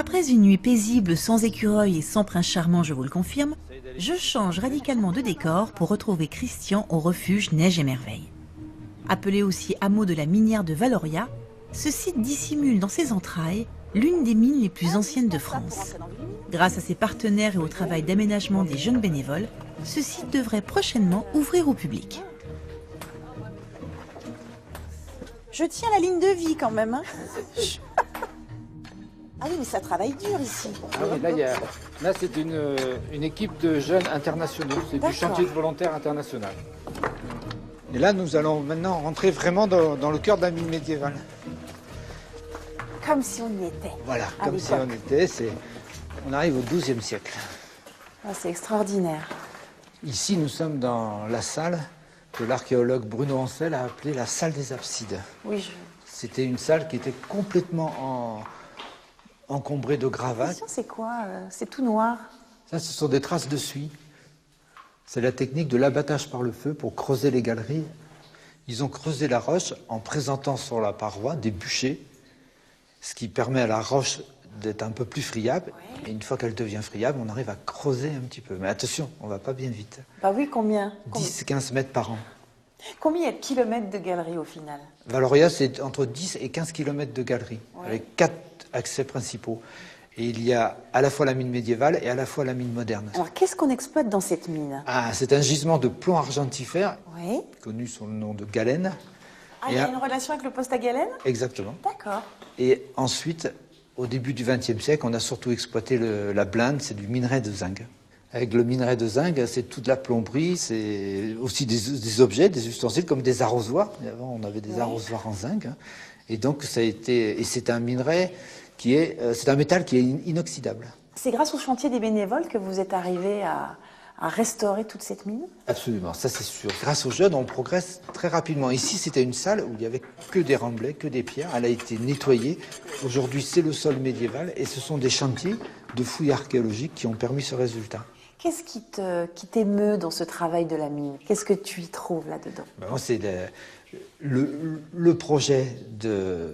Après une nuit paisible, sans écureuil et sans prince charmant, je vous le confirme, je change radicalement de décor pour retrouver Christian au refuge Neige et Merveille. Appelé aussi hameau de la minière de Valoria, ce site dissimule dans ses entrailles l'une des mines les plus anciennes de France. Grâce à ses partenaires et au travail d'aménagement des jeunes bénévoles, ce site devrait prochainement ouvrir au public. Je tiens la ligne de vie quand même. Hein. Ah oui, mais ça travaille dur ici. Ah oui, là c'est une équipe de jeunes internationaux. C'est du chantier de volontaires international. Et là, nous allons maintenant rentrer vraiment dans le cœur de la mine médiévale. Comme si on y était. Voilà, comme si on était. On arrive au XIIe siècle. Ah, c'est extraordinaire. Ici, nous sommes dans la salle que l'archéologue Bruno Ancel a appelée la salle des absides. Oui, C'était une salle qui était complètement encombrée de gravates. c'est quoi? C'est tout noir. Ça, ce sont des traces de suie. C'est la technique de l'abattage par le feu pour creuser les galeries. Ils ont creusé la roche en présentant sur la paroi des bûchers, ce qui permet à la roche d'être un peu plus friable. Ouais. Et une fois qu'elle devient friable, on arrive à creuser un petit peu. Mais attention, on ne va pas bien vite. Bah oui, combien? 10-15 mètres par an. Combien il y a de kilomètres de galeries au final? Valoria, c'est entre 10 et 15 kilomètres de galeries, avec 4 accès principaux. Et il y a à la fois la mine médiévale et à la fois la mine moderne. Alors, qu'est-ce qu'on exploite dans cette mine? Ah, c'est un gisement de plomb argentifère, oui. Connu sous le nom de galène. Ah, il y a une relation avec le poste à galène? Exactement. D'accord. Et ensuite, au début du XXe siècle, on a surtout exploité la blinde, c'est du minerai de zinc. Avec le minerai de zinc, c'est toute la plomberie, c'est aussi des objets, des ustensiles comme des arrosoirs. Avant, on avait des arrosoirs en zinc. Et donc, c'est un minerai c'est un métal qui est inoxydable. C'est grâce au chantier des bénévoles que vous êtes arrivé à restaurer toute cette mine? Absolument, ça c'est sûr. Grâce aux jeunes, on progresse très rapidement. Ici, c'était une salle où il n'y avait que des remblais, que des pierres. Elle a été nettoyée. Aujourd'hui, c'est le sol médiéval et ce sont des chantiers de fouilles archéologiques qui ont permis ce résultat. Qu'est-ce qui t'émeut dans ce travail de la mine? Qu'est-ce que tu y trouves là-dedans? Moi, c'est le projet de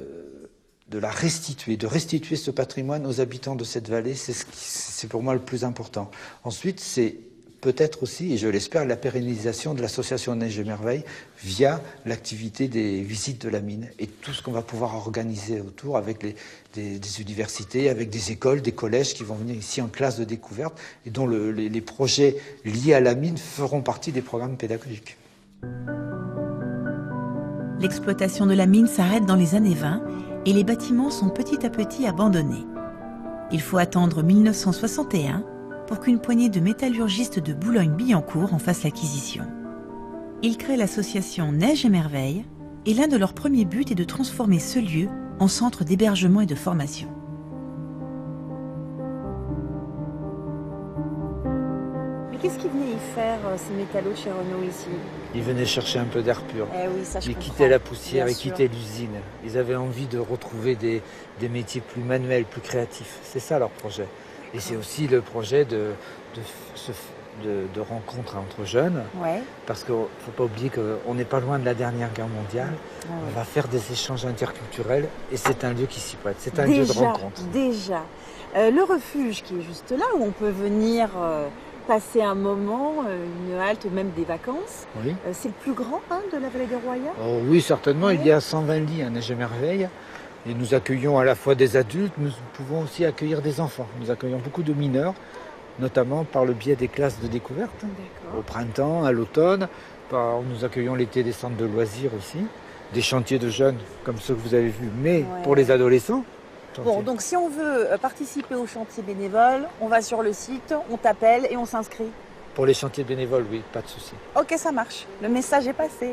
restituer ce patrimoine aux habitants de cette vallée. C'est pour moi le plus important. Ensuite, c'est peut-être aussi, et je l'espère, la pérennisation de l'association Neige et Merveille via l'activité des visites de la mine et tout ce qu'on va pouvoir organiser autour avec des universités, avec des écoles, des collèges qui vont venir ici en classe de découverte et dont les projets liés à la mine feront partie des programmes pédagogiques. L'exploitation de la mine s'arrête dans les années 20 et les bâtiments sont petit à petit abandonnés. Il faut attendre 1961 pour qu'une poignée de métallurgistes de Boulogne-Billancourt en fasse l'acquisition. Ils créent l'association Neige et Merveille et l'un de leurs premiers buts est de transformer ce lieu en centre d'hébergement et de formation. Mais qu'est-ce qu'ils venaient y faire, ces métallos de chez Renault ici? Ils venaient chercher un peu d'air pur. Eh oui, ça, Ils quittaient la poussière, ils quittaient l'usine. Ils avaient envie de retrouver des métiers plus manuels, plus créatifs. C'est ça leur projet. Et c'est aussi le projet de rencontre entre jeunes. Ouais. Parce qu'il ne faut pas oublier qu'on n'est pas loin de la dernière guerre mondiale. Ah ouais. On va faire des échanges interculturels et c'est un lieu qui s'y prête. C'est un lieu de rencontre. Déjà. Le refuge qui est juste là, où on peut venir passer un moment, une halte ou même des vacances. Oui. C'est le plus grand de la vallée de Roya? Oh, oui, certainement. Oui. Il y a 120 lits à Neige et Merveille. Et nous accueillons à la fois des adultes, nous pouvons aussi accueillir des enfants. Nous accueillons beaucoup de mineurs, notamment par le biais des classes de découverte. Au printemps, à l'automne. Nous accueillons l'été des centres de loisirs aussi. Des chantiers de jeunes comme ceux que vous avez vus, mais pour les adolescents. Bon, donc si on veut participer au chantier bénévole, on va sur le site, on t'appelle et on s'inscrit. Pour les chantiers bénévoles, oui, pas de souci. Ok, ça marche. Le message est passé.